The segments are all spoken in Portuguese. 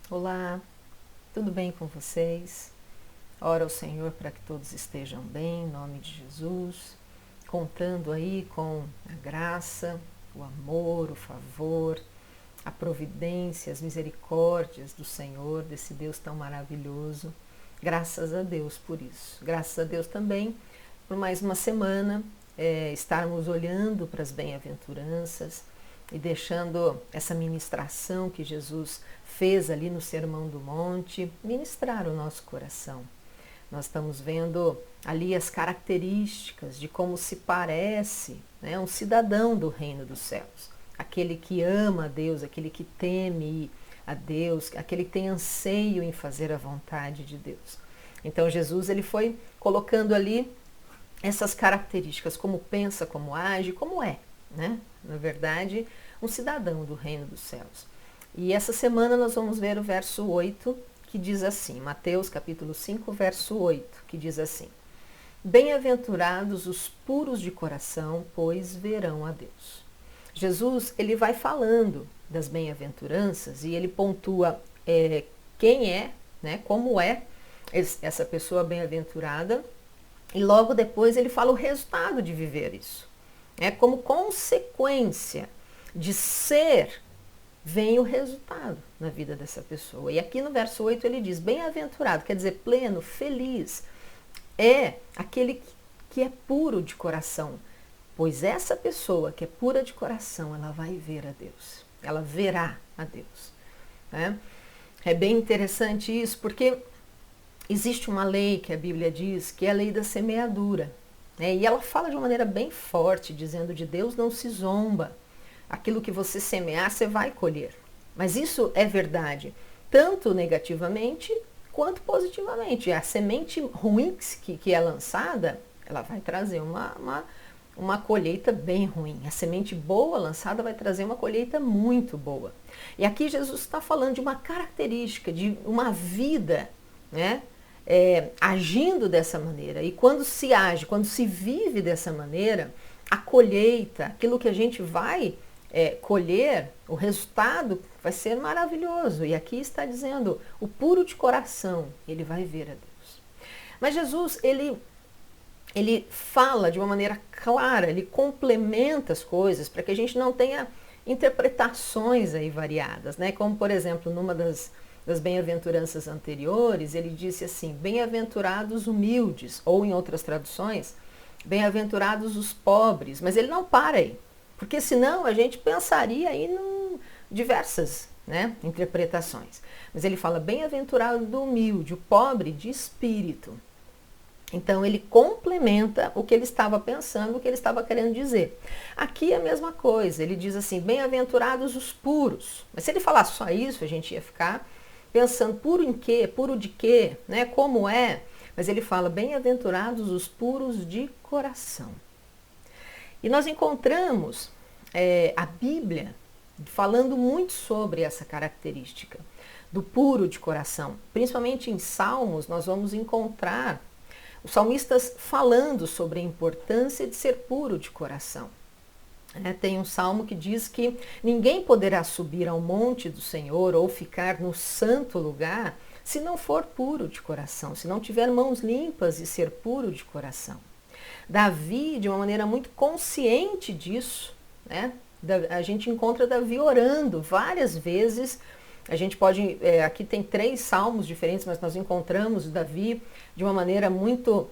Olá, tudo bem com vocês? Ora ao Senhor para que todos estejam bem, em nome de Jesus, contando aí com a graça, o amor, o favor, a providência, as misericórdias do Senhor, desse Deus tão maravilhoso. Graças a Deus por isso. Graças a Deus também por mais uma semana estarmos olhando para as bem-aventuranças e deixando essa ministração que Jesus fez ali no Sermão do Monte ministrar o nosso coração. Nós estamos vendo ali as características de como se parece, né, um cidadão do reino dos céus. Aquele que ama a Deus, aquele que teme a Deus, aquele que tem anseio em fazer a vontade de Deus. Então Jesus ele foi colocando ali essas características, como pensa, como age, como é, né? Na verdade, um cidadão do reino dos céus. E essa semana nós vamos ver o verso 8, que diz assim, Mateus capítulo 5, verso 8, que diz assim: Bem-aventurados os puros de coração, pois verão a Deus. Jesus, ele vai falando das bem-aventuranças e ele pontua quem é, né, como é essa pessoa bem-aventurada, e logo depois ele fala o resultado de viver isso. Como consequência de ser, vem o resultado na vida dessa pessoa. E aqui no verso 8 ele diz, bem-aventurado, quer dizer, pleno, feliz, é aquele que é puro de coração. Pois essa pessoa que é pura de coração, ela vai ver a Deus. Ela verá a Deus. Né? É bem interessante isso, porque existe uma lei que a Bíblia diz, que é a lei da semeadura. Né? E ela fala de uma maneira bem forte, dizendo de Deus não se zomba. Aquilo que você semear, você vai colher. Mas isso é verdade, tanto negativamente quanto positivamente. A semente ruim que é lançada, ela vai trazer uma colheita bem ruim. A semente boa lançada vai trazer uma colheita muito boa. E aqui Jesus está falando de uma característica, de uma vida, né? Agindo dessa maneira. E quando se age, quando se vive dessa maneira, a colheita, aquilo que a gente vai colher, o resultado vai ser maravilhoso. E aqui está dizendo, o puro de coração, ele vai ver a Deus. Mas Jesus, ele fala de uma maneira clara, ele complementa as coisas para que a gente não tenha interpretações aí variadas, né? Como, por exemplo, numa das bem-aventuranças anteriores, ele disse assim, bem-aventurados humildes, ou em outras traduções, bem-aventurados os pobres, mas ele não para aí, porque senão a gente pensaria aí em diversas, né, interpretações. Mas ele fala bem-aventurado do humilde, o pobre de espírito. Então ele complementa o que ele estava pensando, o que ele estava querendo dizer. Aqui é a mesma coisa, ele diz assim, bem-aventurados os puros. Mas se ele falasse só isso, a gente ia ficar pensando puro em quê, puro de quê, né? Como é? Mas ele fala bem-aventurados os puros de coração. E nós encontramos a Bíblia falando muito sobre essa característica do puro de coração. Principalmente em Salmos, nós vamos encontrar os salmistas falando sobre a importância de ser puro de coração. Tem um salmo que diz que ninguém poderá subir ao monte do Senhor ou ficar no santo lugar se não for puro de coração, se não tiver mãos limpas e ser puro de coração. Davi, de uma maneira muito consciente disso, né? A gente encontra Davi orando várias vezes. A gente pode, aqui tem 3 salmos diferentes, mas nós encontramos Davi de uma maneira muito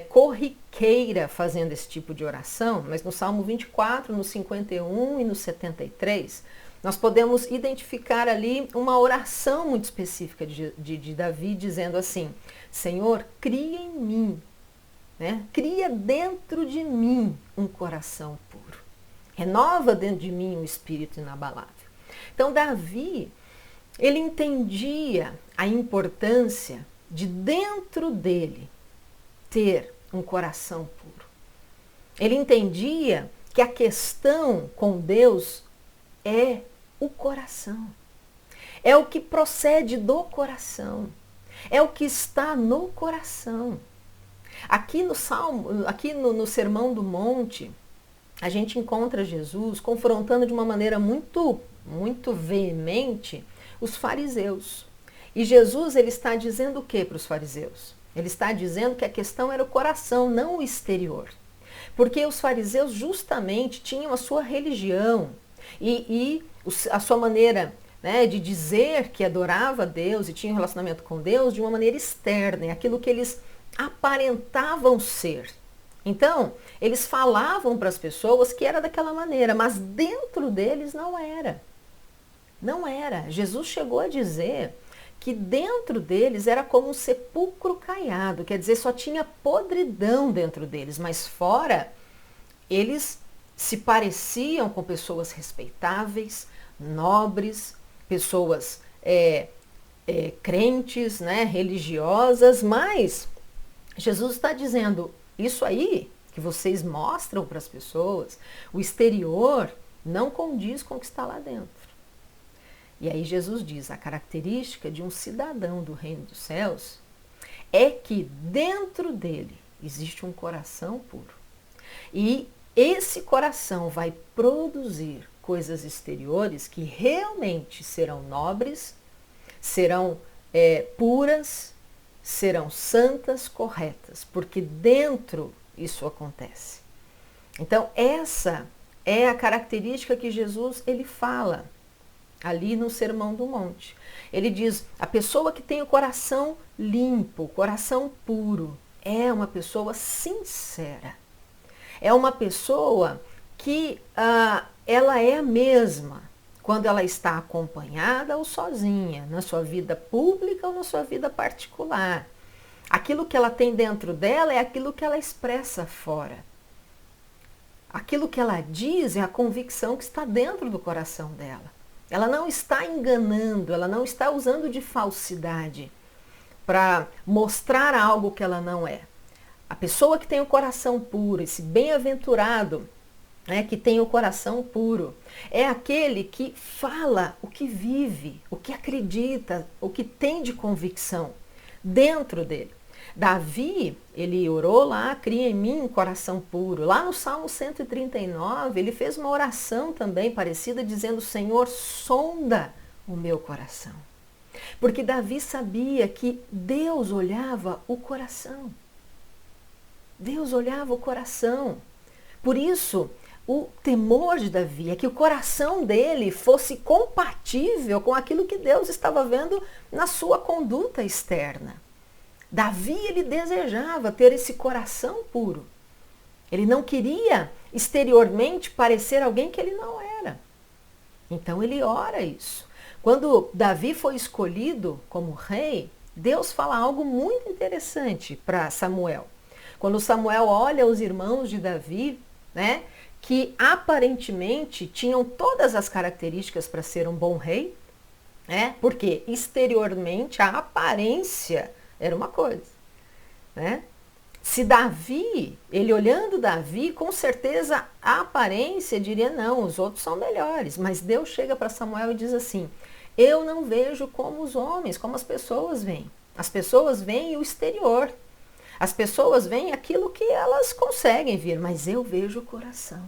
corriqueira fazendo esse tipo de oração, mas no Salmo 24, no 51 e no 73, nós podemos identificar ali uma oração muito específica de Davi, dizendo assim, Senhor, cria em mim, né? Cria dentro de mim um coração puro. Renova dentro de mim um espírito inabalável. Então Davi, ele entendia a importância de dentro dele ter um coração puro. Ele entendia que a questão com Deus é o coração. É o que procede do coração. É o que está no coração. Aqui no Salmo, aqui no Sermão do Monte, a gente encontra Jesus confrontando de uma maneira muito veemente os fariseus. E Jesus, ele está dizendo o que para os fariseus? Ele está dizendo que a questão era o coração, não o exterior. Porque os fariseus justamente tinham a sua religião e a sua maneira, né, de dizer que adorava a Deus e tinha um relacionamento com Deus de uma maneira externa, aquilo que eles aparentavam ser. Então, eles falavam para as pessoas que era daquela maneira, mas dentro deles não era. Não era. Jesus chegou a dizer que dentro deles era como um sepulcro caiado, quer dizer, só tinha podridão dentro deles, mas fora eles se pareciam com pessoas respeitáveis, nobres, pessoas crentes, né, religiosas, mas Jesus está dizendo, isso aí que vocês mostram para as pessoas, o exterior não condiz com o que está lá dentro. E aí Jesus diz, a característica de um cidadão do reino dos céus é que dentro dele existe um coração puro. E esse coração vai produzir coisas exteriores que realmente serão nobres, serão puras, serão santas, corretas, porque dentro isso acontece. Então essa é a característica que Jesus ele fala ali no Sermão do Monte. Ele diz, a pessoa que tem o coração limpo, o coração puro, é uma pessoa sincera. É uma pessoa que ela é a mesma quando ela está acompanhada ou sozinha, na sua vida pública ou na sua vida particular. Aquilo que ela tem dentro dela é aquilo que ela expressa fora. Aquilo que ela diz é a convicção que está dentro do coração dela. Ela não está enganando, ela não está usando de falsidade para mostrar algo que ela não é. A pessoa que tem o coração puro, esse bem-aventurado, né, que tem o coração puro, é aquele que fala o que vive, o que acredita, o que tem de convicção dentro dele. Davi, ele orou lá, cria em mim um coração puro. Lá no Salmo 139, ele fez uma oração também parecida, dizendo, Senhor, sonda o meu coração. Porque Davi sabia que Deus olhava o coração. Deus olhava o coração. Por isso, o temor de Davi é que o coração dele fosse compatível com aquilo que Deus estava vendo na sua conduta externa. Davi, ele desejava ter esse coração puro. Ele não queria exteriormente parecer alguém que ele não era. Então ele ora isso. Quando Davi foi escolhido como rei, Deus fala algo muito interessante para Samuel. Quando Samuel olha os irmãos de Davi, né, que aparentemente tinham todas as características para ser um bom rei, né, porque exteriormente a aparência era uma coisa, né? Se Davi, ele olhando Davi, com certeza a aparência diria não, os outros são melhores. Mas Deus chega para Samuel e diz assim, eu não vejo como os homens, como as pessoas veem. As pessoas veem o exterior. As pessoas veem aquilo que elas conseguem ver, mas eu vejo o coração.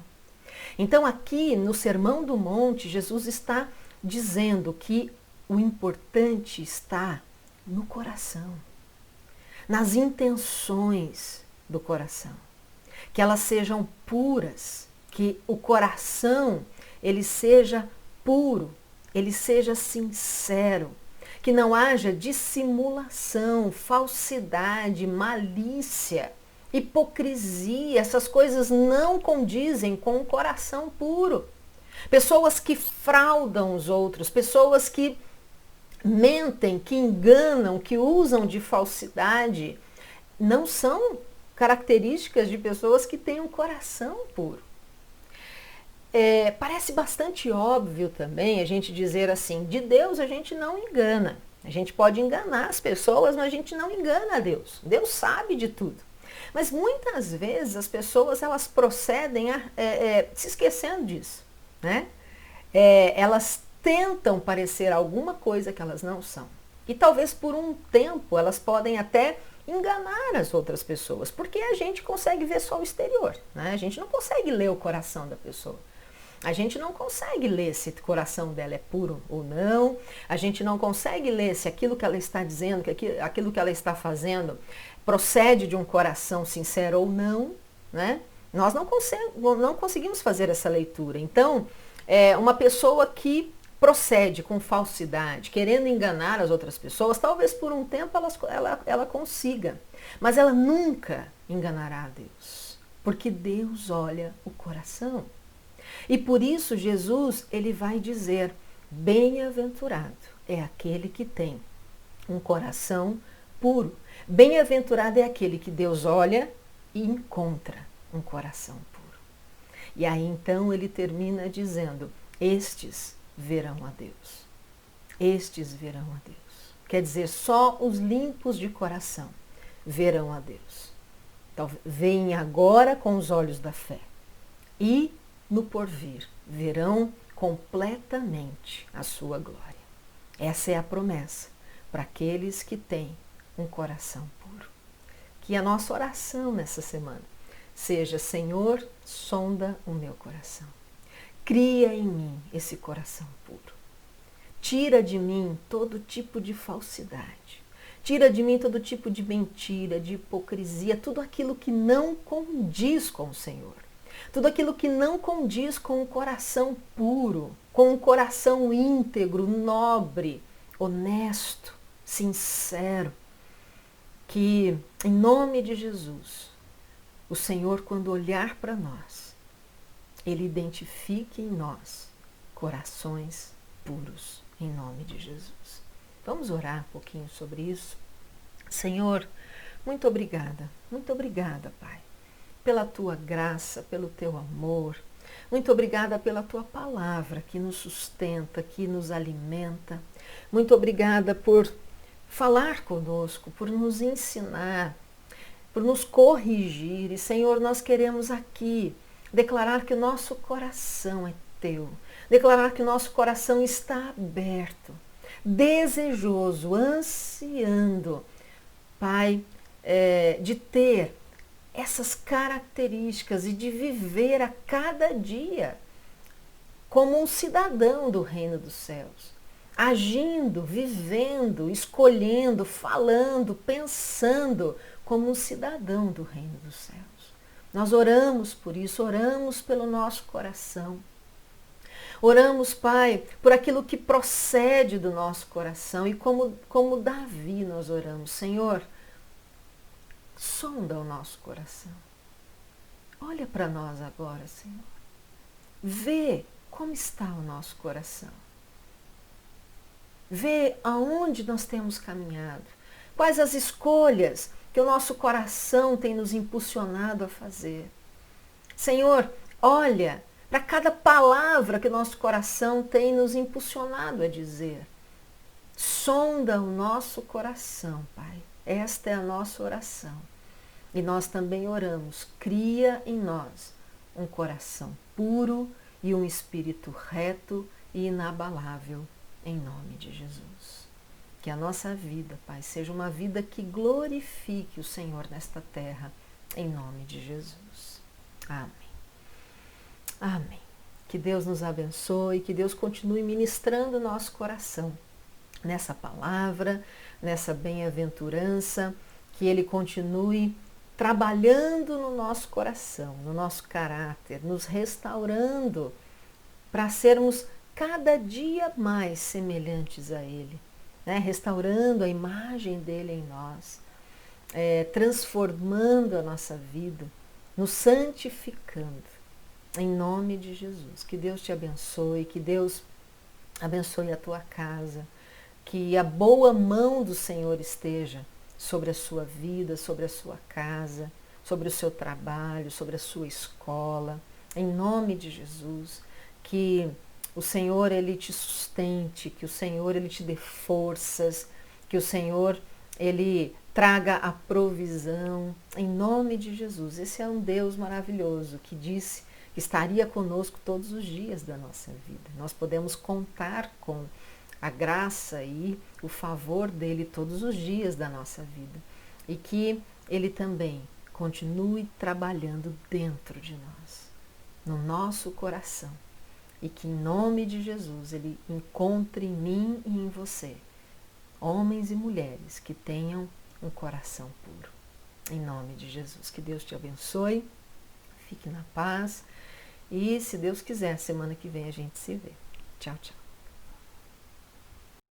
Então aqui no Sermão do Monte, Jesus está dizendo que o importante está no coração. Nas intenções do coração, que elas sejam puras, que o coração ele seja puro, ele seja sincero, que não haja dissimulação, falsidade, malícia, hipocrisia, essas coisas não condizem com o coração puro. Pessoas que fraudam os outros, pessoas que mentem, que enganam, que usam de falsidade, não são características de pessoas que têm um coração puro. Parece bastante óbvio também a gente dizer assim, de Deus a gente não engana. A gente pode enganar as pessoas, mas a gente não engana a Deus. Deus sabe de tudo. Mas muitas vezes as pessoas elas procedem se esquecendo disso, né? Elas tentam parecer alguma coisa que elas não são. E talvez por um tempo elas podem até enganar as outras pessoas, porque a gente consegue ver só o exterior, né? A gente não consegue ler o coração da pessoa. A gente não consegue ler se o coração dela é puro ou não, a gente não consegue ler se aquilo que ela está dizendo, que aquilo que ela está fazendo procede de um coração sincero ou não, né? Nós não conseguimos fazer essa leitura. Então, uma pessoa que procede com falsidade, querendo enganar as outras pessoas, talvez por um tempo ela consiga, mas ela nunca enganará a Deus, porque Deus olha o coração. E por isso Jesus, ele vai dizer, bem-aventurado é aquele que tem um coração puro. Bem-aventurado é aquele que Deus olha e encontra um coração puro. E aí então ele termina dizendo, estes verão a Deus. Estes verão a Deus. Quer dizer, só os limpos de coração verão a Deus. Então, veem agora com os olhos da fé. E no porvir verão completamente a sua glória. Essa é a promessa para aqueles que têm um coração puro. Que a nossa oração nessa semana seja, Senhor, sonda o meu coração. Cria em mim esse coração puro. Tira de mim todo tipo de falsidade. Tira de mim todo tipo de mentira, de hipocrisia, tudo aquilo que não condiz com o Senhor. Tudo aquilo que não condiz com um coração puro, com um coração íntegro, nobre, honesto, sincero. Que, em nome de Jesus, o Senhor, quando olhar para nós, Ele identifique em nós corações puros, em nome de Jesus. Vamos orar um pouquinho sobre isso? Senhor, muito obrigada, Pai, pela Tua graça, pelo Teu amor. Muito obrigada pela Tua palavra que nos sustenta, que nos alimenta. Muito obrigada por falar conosco, por nos ensinar, por nos corrigir. E, Senhor, nós queremos aqui declarar que o nosso coração é Teu. Declarar que o nosso coração está aberto, desejoso, ansiando, Pai, de ter essas características e de viver a cada dia como um cidadão do reino dos céus, agindo, vivendo, escolhendo, falando, pensando como um cidadão do reino dos céus. Nós oramos por isso, oramos pelo nosso coração. Oramos, Pai, por aquilo que procede do nosso coração e como Davi nós oramos, Senhor, sonda o nosso coração. Olha para nós agora, Senhor. Vê como está o nosso coração. Vê aonde nós temos caminhado. Quais as escolhas que o nosso coração tem nos impulsionado a fazer. Senhor, olha para cada palavra que o nosso coração tem nos impulsionado a dizer. Sonda o nosso coração, Pai. Esta é a nossa oração. E nós também oramos, cria em nós um coração puro e um espírito reto e inabalável, em nome de Jesus. Que a nossa vida, Pai, seja uma vida que glorifique o Senhor nesta terra, em nome de Jesus. Amém. Amém. Que Deus nos abençoe, que Deus continue ministrando o nosso coração nessa palavra, nessa bem-aventurança, que Ele continue trabalhando no nosso coração, no nosso caráter, nos restaurando para sermos cada dia mais semelhantes a Ele, né? Restaurando a imagem dele em nós, transformando a nossa vida, nos santificando, em nome de Jesus. Que Deus te abençoe, que Deus abençoe a tua casa, que a boa mão do Senhor esteja sobre a sua vida, sobre a sua casa, sobre o seu trabalho, sobre a sua escola, em nome de Jesus. Que o Senhor, Ele te sustente, que o Senhor, Ele te dê forças, que o Senhor, Ele traga a provisão, em nome de Jesus. Esse é um Deus maravilhoso que disse que estaria conosco todos os dias da nossa vida. Nós podemos contar com a graça e o favor dele todos os dias da nossa vida. E que ele também continue trabalhando dentro de nós, no nosso coração, e que em nome de Jesus Ele encontre em mim e em você homens e mulheres que tenham um coração puro. Em nome de Jesus, que Deus te abençoe, fique na paz e, se Deus quiser, semana que vem a gente se vê. Tchau, tchau.